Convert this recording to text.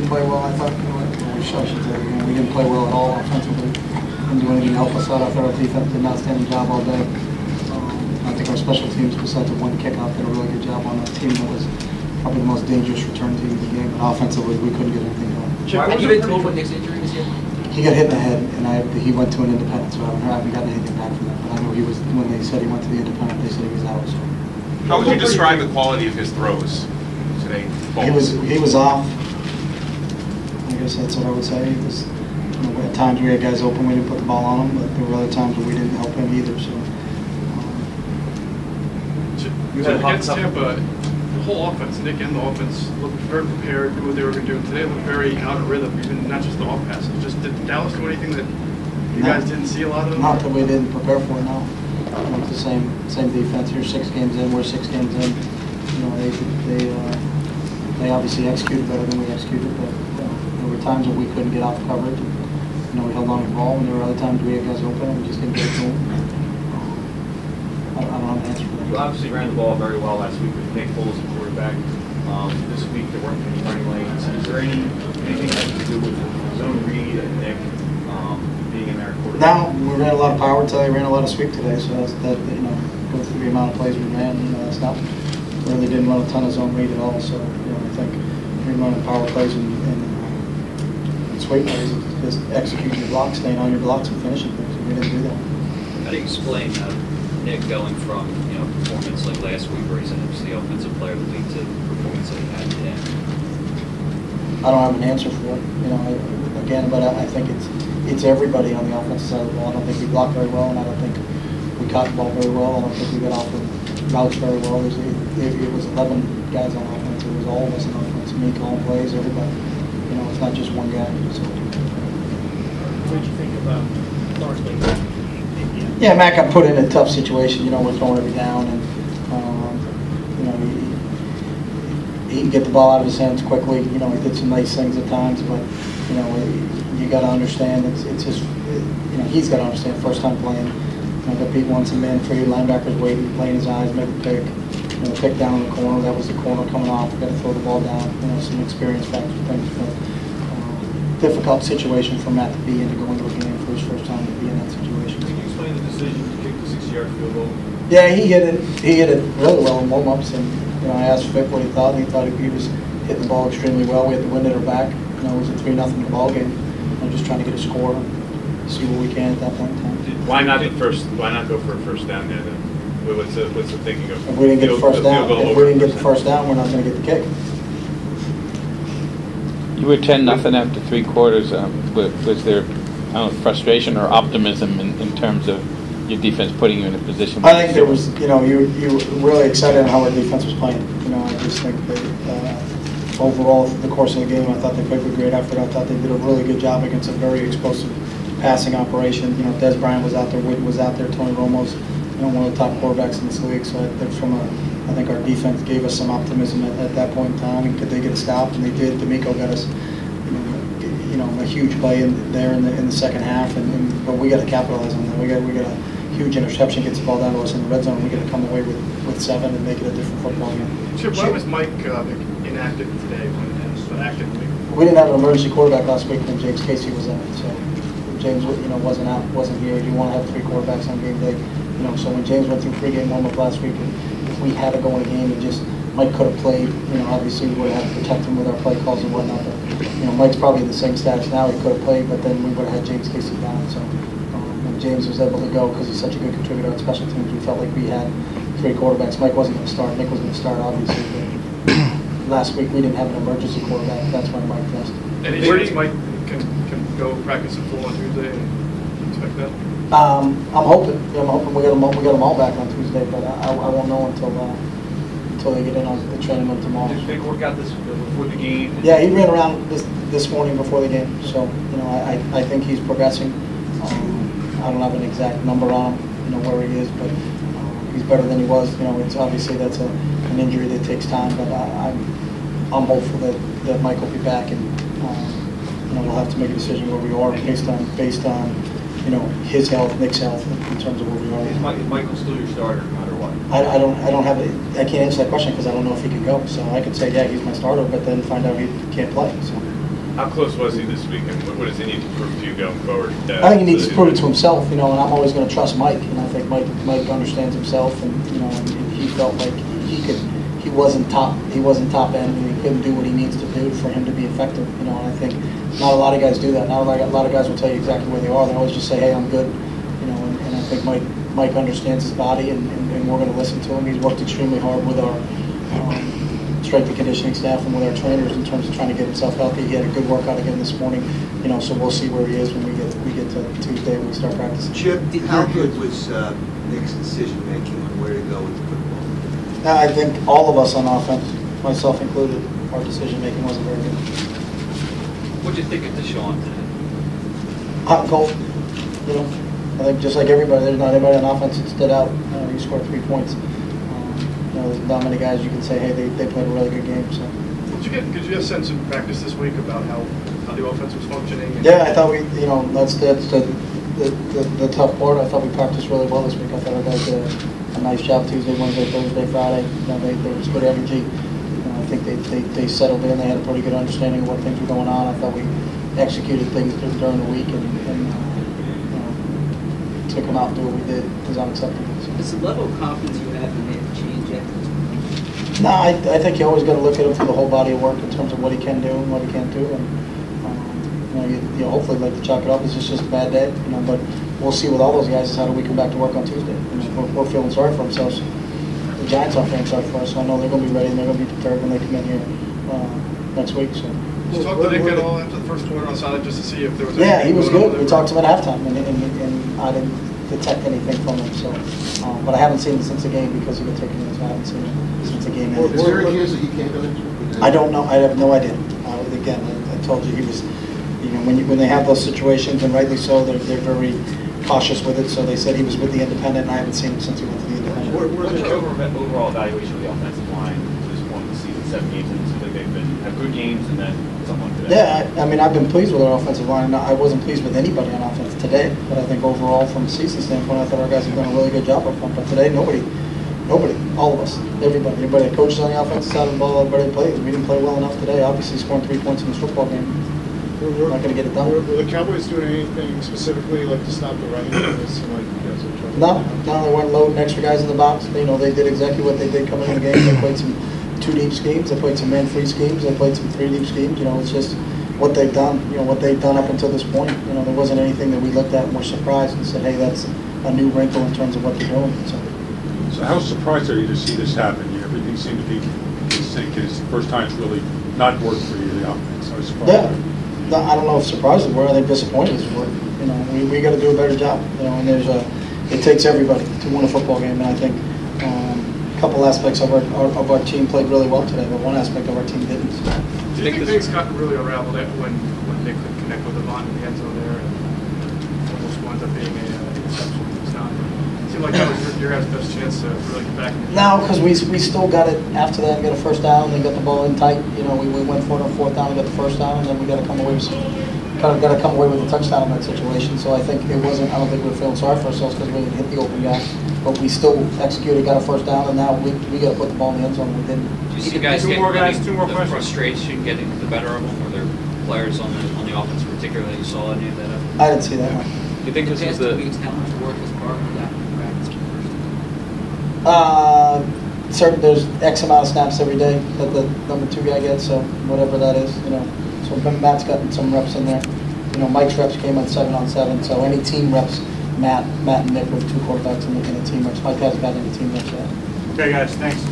didn't play well. I thought we didn't play well at all offensively. Didn't do anything to help us out. I thought our defense did an outstanding job all day. I think our special teams, besides the one kickoff, did a really good job on a team that was probably the most dangerous return team in the game. But offensively, we couldn't get anything done. Have you been told what Nick's injury was yet? He got hit in the head, and he went to an independent, so I haven't gotten anything back from that. But I know he was, when they said he went to the independent, they said he was out. So. How would you describe the quality of his throws today? He was off. I guess that's what I would say. He was, at times we had guys open, we didn't put the ball on him, but there were other times where we didn't help him either. So. Against Tampa, the whole offense, Nick and the offense, looked very prepared, knew what they were going to do. Today looked very out of rhythm, even not just the off passes. Just did Dallas do anything that you guys didn't see a lot of? Not that we didn't prepare for it, no. It's the same defense. You're 6 games in, we're 6 games in. They obviously executed better than we executed, but there were times that we couldn't get off coverage. We held on to the ball, and there were other times we had guys open and we just didn't get it to them. I don't have an answer for that. You obviously ran the ball very well last week with Nick Foles as quarterback. This week there weren't any running lanes. Is there anything that has to do with zone read and Nick being in there quarterback? No, we ran a lot of power today. Ran a lot of sweep today, so that's go through the amount of plays we ran. That's not really didn't run a ton of zone read at all. So I think we run power plays and sweep plays, just executing your blocks, staying on your blocks, and finishing things. We didn't do that. How do you explain Nick going from performance like last week, where he's the offensive player of the league, to the performance that he had today? I don't have an answer for it. Again, but I think it's everybody on the offensive side of the ball. I don't think we blocked very well, and I don't think we caught the ball very well. I don't think we got off the routes very well. It was 11 guys on offense. It was all of us on offense. Me calling plays, everybody. It's not just one guy. What did you think about Lawrence Lee? Yeah, Matt got put in a tough situation. We're throwing every down, and he can get the ball out of his hands quickly. He did some nice things at times, but you got to understand it's his. He's got to understand first time playing. The Pete wants a man free, linebackers waiting, playing his eyes, make a pick. Pick down in the corner. That was the corner coming off. We got to throw the ball down. Some experience factors, things. But difficult situation for Matt to be in, to go into a game for his first time to be in that situation. Can you explain the decision to kick the 60-yard field goal? Yeah, he hit it really well in warm-ups, and I asked Vic what he thought, and he thought he was hitting the ball extremely well. We had the wind at our back. It was a 3-0 ball game. I'm just trying to get a score and see what we can at that point in time. Why not go for a first down there then? What's the thinking of? If we didn't get the first down, we're not going to get the kick. You were 10-0 after 3 quarters. Was there, frustration or optimism in terms of your defense putting you in a position? I think there was. You were really excited on how our defense was playing. I just think that overall, through the course of the game, I thought they played with great effort. I thought they did a really good job against a very explosive passing operation. Des Bryant was out there, Witten was out there, Tony Romo's one of the top quarterbacks in this league. So I think our defense gave us some optimism at that point in time. And could they get a stop? And they did. D'Amico got us, a huge play in the second half. But we got to capitalize on that. We got a huge interception, gets the ball down to us in the red zone. We got to come away with 7 and make it a different football game. Chip, why was Mike inactive today when actively? We didn't have an emergency quarterback last week when James Casey was out. So James, wasn't here. You want to have 3 quarterbacks on game day. So when James went through pregame warm-up last week, if we had to go in a game, Mike could have played. Obviously we would have had to protect him with our play calls and whatnot. But Mike's probably in the same status now. He could have played, but then we would have had James Casey down. So when James was able to go because he's such a good contributor on special teams, we felt like we had 3 quarterbacks. Mike wasn't going to start. Nick was going to start, obviously. But last week we didn't have an emergency quarterback. That's when Mike missed. And where do you think Mike can go practice in full on Tuesday? And expect that? I'm hoping we got them all back on Tuesday, but I won't know until they get in on the training room tomorrow. Did Vic work out this before the game? Yeah, he ran around this morning before the game, so I think he's progressing. I don't have an exact number on him, where he is, but he's better than he was. It's obviously that's an injury that takes time, but I'm hopeful that Mike will be back, and we'll have to make a decision where we are based on his health, Nick's health, in terms of where we are. Is Michael still your starter, no matter what? I can't answer that question because I don't know if he can go. So I could say, yeah, he's my starter, but then find out he can't play. So. How close was he this week, and what does he need to prove to you going forward? I think he needs to prove it to himself, and I'm always going to trust Mike, and I think Mike understands himself, and and he felt like he wasn't top end, and he couldn't do what he needs to do for him to be effective, and I think not a lot of guys do that. Not a lot of guys will tell you exactly where they are. They always just say, hey, I'm good, and I think Mike understands his body, and we're going to listen to him. He's worked extremely hard with our strength and conditioning staff and with our trainers in terms of trying to get himself healthy. He had a good workout again this morning, so we'll see where he is when we get to Tuesday when we start practicing. Chip, how good was Nick's decision making on where to go with the football? I think all of us on offense, myself included, our decision making wasn't very good. What'd you think of Deshaun today? Hot and cold, I think just like everybody, there's not anybody on offense that stood out. He scored 3 points. There's not many guys you can say, hey, they played a really good game. So. Did you get a sense in practice this week about how the offense was functioning? Yeah, I thought that's the tough part. I thought we practiced really well this week. I thought our guys did a nice job Tuesday, Wednesday, Thursday, Friday. There was good energy. I think they settled in. They had a pretty good understanding of what things were going on. I thought we executed things during the week and took them out and do what we did was unacceptable. Does the level of confidence you have in him change yet? No, I think you always got to look at him for the whole body of work in terms of what he can do and what he can't do. And you hopefully like to chalk it up. It's just a bad day, But we'll see with all those guys is how do we come back to work on Tuesday. We're feeling sorry for ourselves. The Giants are feeling sorry for us, so I know they're going to be ready and they're going to be prepared when they come in here next week. So. Did you talk to Nick at all after the first quarter on Saturday just to see if there was? Yeah, he was good. We talked to him at halftime, and I didn't detect anything from him. So, but I haven't seen him since the game because he was taking minutes. I haven't seen him since the game. Is there any news that he can't go into? I don't know. I have no idea. Again, I told you he was. When they have those situations, and rightly so, they're very cautious with it. So they said he was with the independent, and I haven't seen him since he went to the independent. What's your overall evaluation of the offensive line to this point of the season? 7 games, and it seems like they've had good games, and then someone today. Yeah, I've been pleased with our offensive line. I wasn't pleased with anybody on offense today, but I think overall, from a season standpoint, I thought our guys have done a really good job up front. But today, nobody, all of us, everybody that coaches on the offensive side of the ball, everybody that plays. We didn't play well enough today. Obviously, scoring 3 points in this football game. We're not going to get it done. Were the Cowboys doing anything specifically like to stop the running? It seemed like you guys were trying to No, they weren't loading extra guys in the box. They did exactly what they did coming in the game. They played some 2-deep schemes. They played some man-free schemes. They played some 3-deep schemes. It's just what they've done. What they've done up until this point. There wasn't anything that we looked at and were surprised and said, hey, that's a new wrinkle in terms of what they're doing. So how surprised are you to see this happen? Everything seemed to be in sync. It's the first time it's really not worked for you, the offense. I was surprised. Yeah. No, I don't know if surprised is the word. I think disappointed is the word. We got to do a better job. And it takes everybody to win a football game. And I think a couple aspects of our team played really well today, but one aspect of our team didn't. Do you think things got really unraveled when they couldn't connect with Devon in the end zone there, and almost wound up being an interception? It seemed like that was your guys' best chance to really get back. No, because we still got it after that and got a first down and got the ball in tight. We went for it on 4th down and got the first down, and then we got to come away with a touchdown in that situation. So I think it wasn't. I don't think we were feeling sorry for ourselves because we didn't hit the open guy, but we still executed, got a first down, and now we got to put the ball in the end zone. We didn't. Do you see guys two more questions. Frustration getting the better of them? Were there players on the offense particularly that you saw any of that? I didn't see that. Do you think this was the? How much work is part of that practice? There's X amount of snaps every day that the number 2 guy gets, so whatever that is, So Matt's gotten some reps in there. Mike's reps came on 7-on-7, so any team reps, Matt and Nick with 2 quarterbacks in the team reps. Mike hasn't got any team reps yet. Okay, guys, thanks.